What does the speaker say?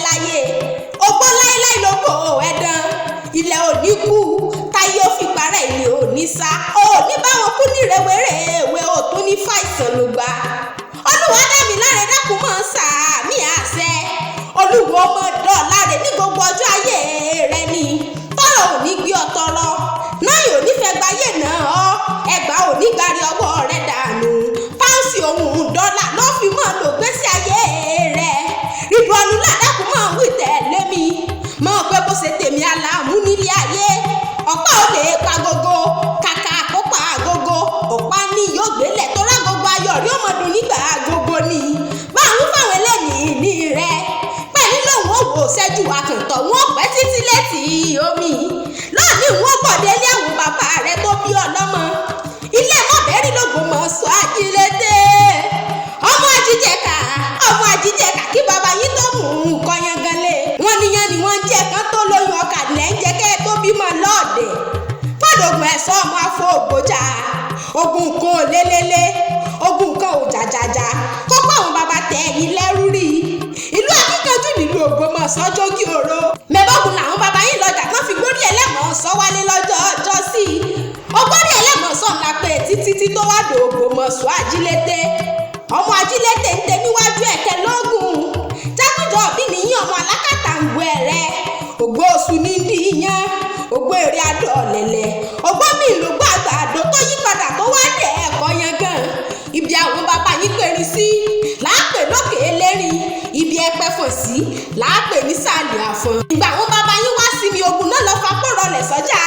láyé ogbó láéláé lóko ẹ̀dán ilẹ̀ òní kú táyé ó fi parẹ́ ilé òní sá òní báwọn kú ní rèwerèwe ò tún ní fàìsàn ló gbà olúwa dámi láre dákun mọ́ sàmì àṣẹ olúwo ọmọ dọ̀láre ní gbogbo ọjọ́ ayé rẹ ni tọ́rọ̀ òní gbé ọ tọrọ náà yóò nífẹ̀ẹ́ gbáyé náà ọ́ ẹgbà òní gbárí ọwọ́ rẹ dànù páùsì ohun dọ́là ló fi mọ́ lò gbèsè ayé rẹ ìbọnú làdákun mọ́ wí tẹ̀lé mi mọ́ pé bó ṣe tèmi aláàmú nílé ayé ọ̀pá ò lè pa gogo kàkà kó pa gogo ọ̀pá ní yóò gbélé tó rá gbogbo ayọ̀ rí ọmọdún nígbà gbogbo ni báwọn fáwọn eléyìí ní rẹ pẹ̀lú lòun ò wò ṣẹ́jú akàntọ̀ wọn pẹ́ títí létí omi lónìí wọn bọ̀dé lé àwọn bàbá rẹ tó bí ọlọ́mọ ilé mọ̀bẹ́rì l'Ógbomosho ajílété ọmọ ajíjẹka kí bàbá yín tó mú un kọ́ yanganlé wọn níyan ni wọ́n jẹ́ kán tó lóyún ọkà lẹ́ ń jẹ́ kẹ́ tó bímọ lọ́ọ̀dẹ̀ fọ́dọ̀gùn ẹ̀sọ́ ọmọ afọ ògbójà ogun kan ò lélẹ́lẹ́ ogun kan ò jàjàjà kókó àwọn bàbá tẹ̀ ẹ̀yìn lẹ́rú rí ìlú akíkanjú nílùú Ògbómọ̀ṣọ́ jókì òro mẹ́bọ́gùn làwọn bàbá yín lọ́jà kan fi gbórí Ẹlẹ́mọ̀ọ́sọ wálé lọ́jọ́ ọjọ́ sí ọgbọ́rí Ẹlẹ́mọ̀ọ́sọ ńlá pé títí tó wá dò Ògbomosho ajílété ọmọ ajílété ń tẹ níwájú ẹ̀kẹ́ lógún jákèjọ́ bí nìyí ọmọ alákàtàǹgbò ẹ̀rẹ́ ògbó oṣù ní níyàn ògbó èrè adó ọ̀lẹ̀lẹ̀ ògbó mi ló gbọ́ àgbàdo tó yí padà tó wá dẹ̀ ẹ̀kọ́ yẹn gan ibi àwọn bàbá yín péré sí láàpè lókè elérin ibi ẹpẹ fọ̀ sí láàpè nísàlẹ̀ àfọ̀n ìgbà àwọn bàbá yín wá sí mi ogun náà lọ fapò rọlẹ̀ sọ́jà